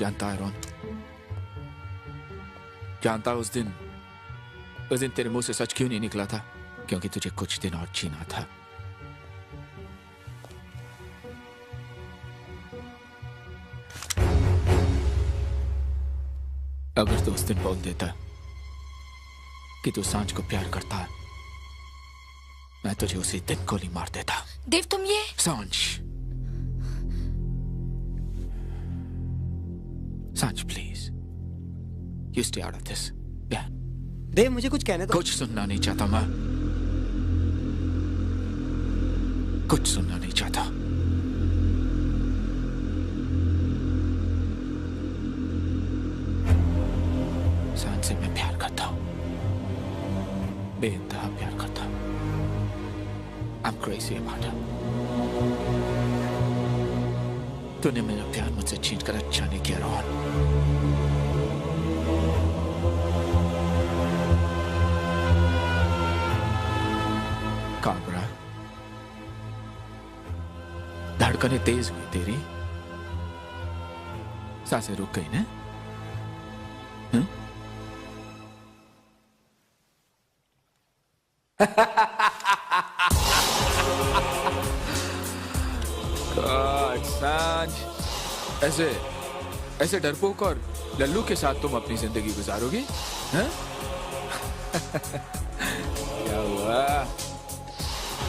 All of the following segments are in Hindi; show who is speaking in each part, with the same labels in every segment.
Speaker 1: जानता है रोहन, जानता उस दिन तेरे मुंह से सच क्यों नहीं निकला था? क्योंकि तुझे कुछ दिन और जीना था। अगर तू उस दिन बोल देता कि तू सांझ को प्यार करता है, मैं तुझे उसी दिन गोली मार देता।
Speaker 2: देव तुम ये
Speaker 1: Saanjh, Saanjh please, you stay out of this.
Speaker 3: Dev मुझे कुछ कहने दो।
Speaker 1: कुछ सुनना नहीं चाहता मैं, कुछ सुनना नहीं चाहता। सांझ से मैं प्यार करता हूं, बेइंतहा प्यार करता हूं। I'm crazy about her. तूने मेरा प्यार मुझसे छीन कर अच्छा नहीं किया रोहन। काबरा, धड़कनें तेज हुई तेरी, सांसें रुक गई ना? God, सांझ, ऐसे डरपोक और लल्लू के साथ तुम अपनी जिंदगी गुजारोगी? हैं? क्या हुआ?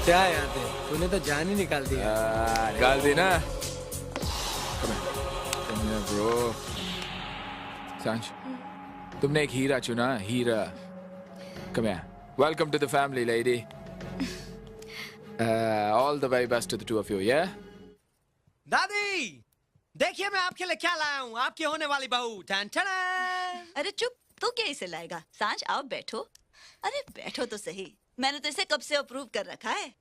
Speaker 3: क्या याद है, तूने तो जान ही निकाल दिया।
Speaker 1: निकाल दी ना? ब्रो, सांझ, तुमने एक हीरा चुना, हीरा। Come here. Welcome to the family, lady. All the very best to the two of you, yeah?
Speaker 3: दादी, देखिए मैं आपके लिए क्या लाया हूँ, आपकी होने वाली बहू। टन टन।
Speaker 4: अरे चुप, तू क्या इसे लाएगा? सांझ आओ बैठो। अरे बैठो तो सही, मैंने तो इसे कब से अप्रूव कर रखा है।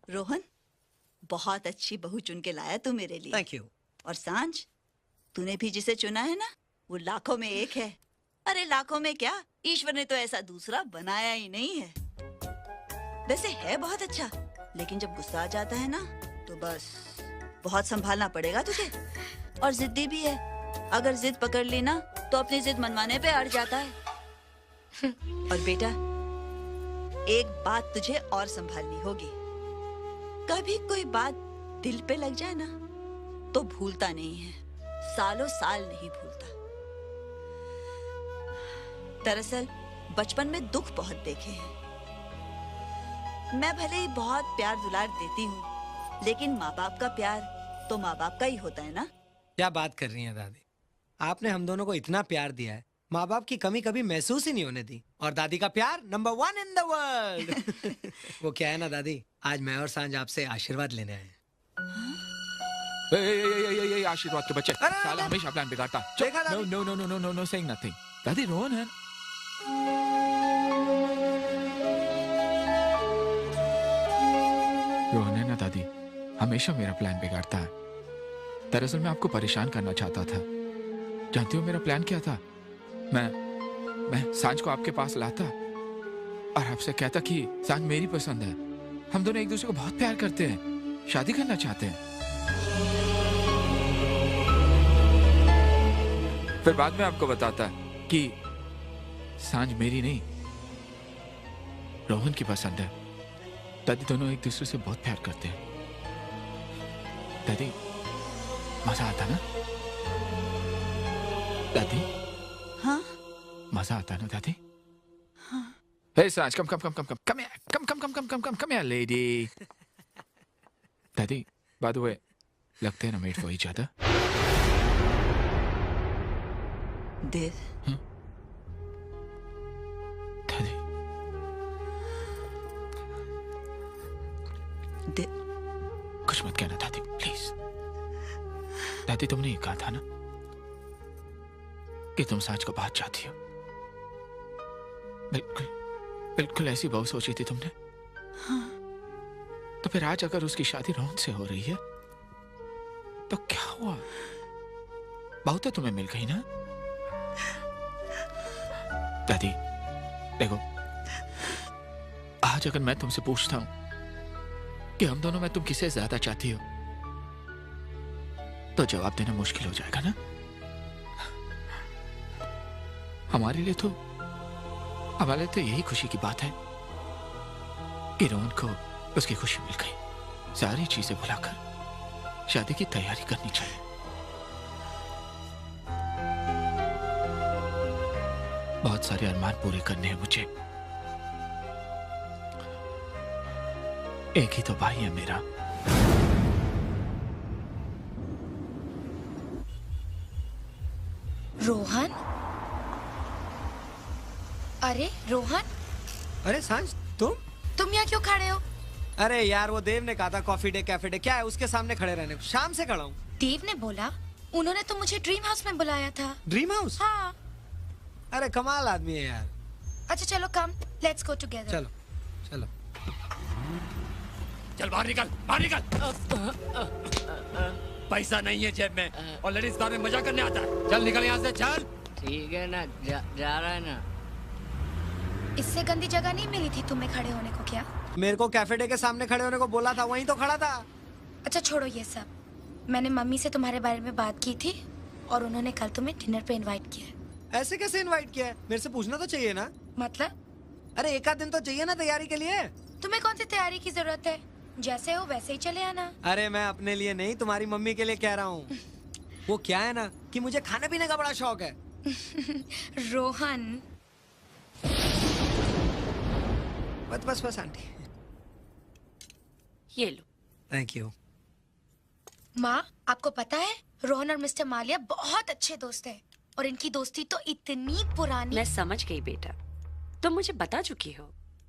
Speaker 4: रोहन, बहुत अच्छी बहू चुन के लाया तू मेरे लिए।
Speaker 3: Thank you.
Speaker 4: और सांझ, तूने भी जिसे चुना है ना, वो लाखों में एक है। अरे लाखों में क्या, ईश्वर ने तो ऐसा दूसरा बनाया ही नहीं है। वैसे है बहुत अच्छा, लेकिन जब गुस्सा आ जाता है ना, तो बस बहुत संभालना पड़ेगा तुझे। और जिद्दी भी है, अगर जिद पकड़ ली ना, तो अपनी जिद मनवाने पे अड़ जाता है। और बेटा, एक बात तुझे और संभालनी होगी। कभी कोई बात दिल पे लग जाए ना, तो भूलता नहीं है, सालों साल नहीं भूलता। दरअसल बचपन में दुख बहुत देखे हैं। मैं भले ही बहुत प्यार दुलार देती हूँ, लेकिन माँ बाप का प्यार तो माँ बाप का ही होता है ना।
Speaker 3: क्या बात कर रही हैं दादी, आपने हम दोनों को इतना प्यार दिया है, माँ बाप की कमी कभी महसूस ही नहीं होने दी। और दादी का प्यार नंबर 1 इन द वर्ल्ड। वो क्या है ना दादी, आज मैं और सांझ आपसे आशीर्वाद लेने आए हैं।
Speaker 1: आशीर्वाद के बच्चे, साला हमेशा प्लान बिगाड़ता। No no no no no no no saying nothing. दादी रोहन है। रोहन है ना दादी, हमेशा मेरा प्लान बिगाड़ता है। दरअसल मैं आपको परेशान करना चाहता था। जानती हो मेरा प्लान क्या था? मैं सांझ को आपके पास लाता और आपसे कहता कि सांझ मेरी पसंद है, हम दोनों एक दूसरे को बहुत प्यार करते हैं, शादी करना चाहते हैं। फिर बाद में आपको बताता कि सांझ मेरी नहीं, रोहन की पसंद है। दादी दोनों एक दूसरे से बहुत प्यार करते हैं। दादी मजा आता ना? दादी
Speaker 4: हाँ
Speaker 1: मजा आता ना दादी?
Speaker 4: हाँ।
Speaker 1: Hey सांझ, come here, come here lady. दादी, by the way, लगते हैं ना मेड फॉर ईच अदर।
Speaker 4: देव,
Speaker 1: दादी कुछ मत कहना दादी, प्लीज। दादी तुमने ये कहा था ना कि तुम सांझ को बहुत चाहती हो। बिल्कुल बिल्कुल ऐसी बहू सोची थी तुमने।
Speaker 4: हाँ।
Speaker 1: तो फिर आज अगर उसकी शादी रोहन से हो रही है तो क्या हुआ? बहू तो तुम्हें मिल गई ना? दादी देखो, आज अगर मैं तुमसे पूछता हूं कि हम दोनों में तुम किसे ज्यादा चाहती हो, तो जवाब देना मुश्किल हो जाएगा ना। हमारे लिए तो यही खुशी की बात है कि रोहन को उसकी खुशी मिल गई। सारी चीजें भुलाकर शादी की तैयारी करनी चाहिए। बहुत सारे अरमान पूरे करने हैं मुझे। एक ही तो भाई है मेरा।
Speaker 2: रोहन? अरे रोहन,
Speaker 3: अरे सांझ,
Speaker 2: तुम यहाँ क्यों खड़े हो?
Speaker 3: अरे यार, वो देव ने कहा था कॉफी डे कैफे डे, क्या है उसके सामने खड़े रहने को। शाम से खड़ा हूँ।
Speaker 2: देव ने बोला? उन्होंने तो मुझे ड्रीम हाउस में बुलाया था।
Speaker 3: Dream house?
Speaker 2: हाँ।
Speaker 3: अरे कमाल आदमी है यार।
Speaker 2: अच्छा चलो, कम लेट्स गो टुगेदर।
Speaker 3: चलो चलो।
Speaker 5: चल बाहर निकल, बाहर निकल। पैसा नहीं है जेब में और लेडीज बार में मजा करने आता है। चल निकल यहाँ से, चल।
Speaker 6: ठीक है ना, जा रहा है ना।
Speaker 2: इससे गंदी जगह नहीं मिली थी तुम्हें खड़े होने को क्या?
Speaker 3: मेरे को कैफे डे के सामने खड़े होने को बोला था, वहीं तो खड़ा था।
Speaker 2: अच्छा छोड़ो ये सब। मैंने मम्मी से तुम्हारे बारे में बात की थी और उन्होंने कल तुम्हें डिनर पे इनवाइट किया है।
Speaker 3: ऐसे कैसे इनवाइट किया है? मेरे से पूछना तो चाहिए ना।
Speaker 2: मतलब?
Speaker 3: अरे एक आध दिन तो चाहिए ना तैयारी के लिए।
Speaker 2: तुम्हें कौन सी तैयारी की जरूरत है? जैसे हो वैसे ही चले आना।
Speaker 3: अरे मैं अपने लिए नहीं, तुम्हारी मम्मी के लिए कह रहा हूँ। वो क्या है ना कि मुझे खाने पीने का बड़ा शौक है।
Speaker 2: रोहन।
Speaker 3: बस आंटी।
Speaker 6: ये लो।
Speaker 3: Thank you.
Speaker 2: माँ, आपको पता है रोहन और मिस्टर मालिया बहुत अच्छे दोस्त हैं और इनकी दोस्ती तो इतनी पुरानी।
Speaker 6: मैं समझ गई बेटा, तुम मुझे बता चुकी हो।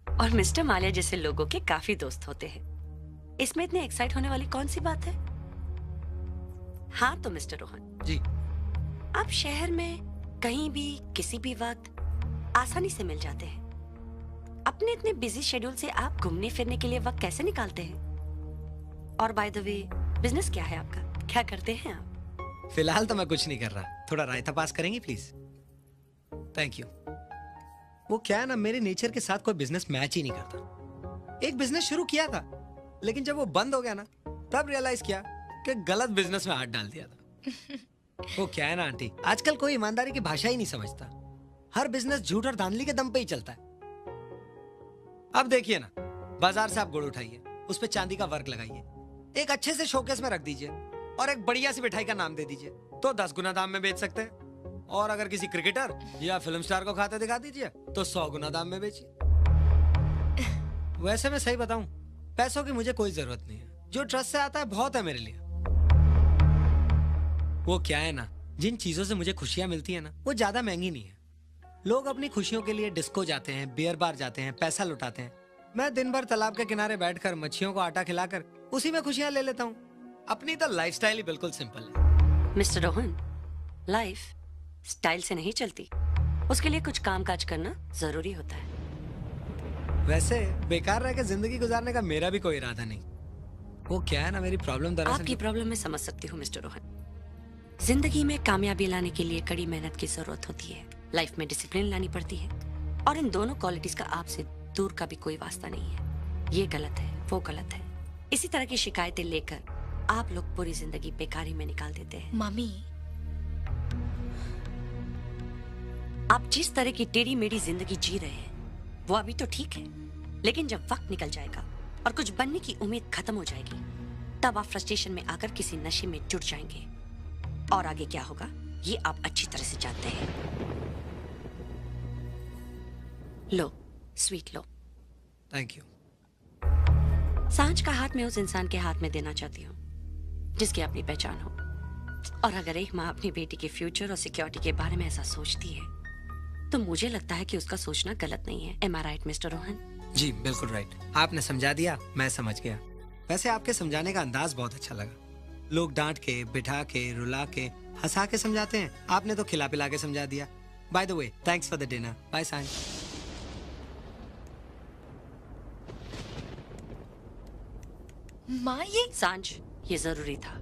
Speaker 6: और मिस्टर मालिया जैसे लोगों के काफी दोस्त होते हैं। इसमें इतने एक्साइट होने वाली कौन सी बात है? हाँ तो मिस्टर रोहन
Speaker 3: जी,
Speaker 6: आप शहर में कहीं भी किसी भी वक्त आसानी से मिल जाते हैं। अपने इतने बिजी शेड्यूल से आप घूमने फिरने के लिए वक्त कैसे निकालते हैं? और बाय द वे, बिजनेस क्या है आपका? क्या करते हैं आप?
Speaker 3: फिलहाल तो मैं कुछ नहीं कर रहा। थोड़ा रायता पास करेंगी प्लीज? Thank you. वो क्या है ना, मेरे नेचर के साथ कोई बिजनेस मैच ही नहीं करता। एक बिजनेस शुरू किया था, लेकिन जब वो बंद हो गया ना, तब रियलाइज किया कि गलत बिजनेस में हाथ डाल दिया था। वो क्या है ना आंटी, आजकल कोई ईमानदारी की भाषा ही नहीं समझता। हर बिजनेस झूठ और धांधली के दम पे ही चलता है। अब देखिए ना, बाजार से आप गुड़ उठाइए, उस पे चांदी का वर्क लगाइए, एक अच्छे से शोकेस में रख दीजिए और एक बढ़िया सी मिठाई का नाम दे दीजिए, तो 10 गुना दाम में बेच सकते हैं। और अगर किसी क्रिकेटर या फिल्म स्टार को खाते दिखा दीजिए तो 100 गुना दाम में बेचिए। वैसे मैं सही बताऊं, पैसों की मुझे कोई जरूरत नहीं है। जो ट्रस्ट से आता है बहुत है मेरे लिए। वो क्या है ना, जिन चीजों से मुझे खुशियां मिलती है ना, वो ज्यादा महंगी नहीं है। लोग अपनी खुशियों के लिए डिस्को जाते हैं, बियर बार जाते हैं, पैसा लुटाते हैं। मैं दिन भर तालाब के किनारे बैठकर मच्छियों को आटा खिलाकर उसी में खुशियां ले लेता हूँ। अपनी तो लाइफस्टाइल ही बिल्कुल सिंपल है।
Speaker 6: मिस्टर रोहन, लाइफ स्टाइल से नहीं चलती, उसके लिए कुछ काम काज करना जरूरी होता है।
Speaker 3: वैसे बेकार रह के जिंदगी गुजारने का मेरा भी कोई इरादा नहीं। वो क्या है ना, मेरी प्रॉब्लम दरअसल
Speaker 6: आपकी प्रॉब्लम मैं समझ सकती हूँ मिस्टर रोहन। जिंदगी में कामयाबी लाने के लिए कड़ी मेहनत की जरूरत होती है, लाइफ में डिसिप्लिन लानी पड़ती है, और इन दोनों क्वालिटीज का आपसे दूर का भी कोई वास्ता नहीं है। ये गलत है, वो गलत है। इसी तरह की शिकायतें लेकर आप लोग पूरी जिंदगी बेकारी में निकाल देते हैं।
Speaker 2: मम्मी,
Speaker 6: आप जिस तरह की टेढ़ी मेढ़ी जिंदगी जी रहे हैं वो अभी तो ठीक है, लेकिन जब वक्त निकल जाएगा और कुछ बनने की उम्मीद खत्म हो जाएगी, तब आप फ्रस्ट्रेशन में आकर किसी नशे में जुट जाएंगे, और आगे क्या होगा ये आप अच्छी तरह से जानते हैं। लो स्वीट लो।
Speaker 3: Thank you.
Speaker 6: सांझ का हाथ मैं उस इंसान के हाथ में देना चाहती हूँ जिसकी अपनी पहचान हो। और अगर एक माँ अपनी बेटी के फ्यूचर और सिक्योरिटी के बारे में ऐसा सोचती है तो मुझे लगता है कि उसका सोचना गलत नहीं है। एम आई राइट मिस्टर रोहन?
Speaker 3: जी बिल्कुल राइट। आपने समझा दिया, मैं समझ गया। वैसे आपके समझाने का अंदाज बहुत अच्छा लगा। लोग डांट के, बिठा के, रुला के, हंसा के समझाते हैं, आपने तो खिला पिला के समझा दिया। By the way, thanks for the dinner. Bye Sanjh.
Speaker 2: माँ ये
Speaker 6: सांझ, ये जरूरी था।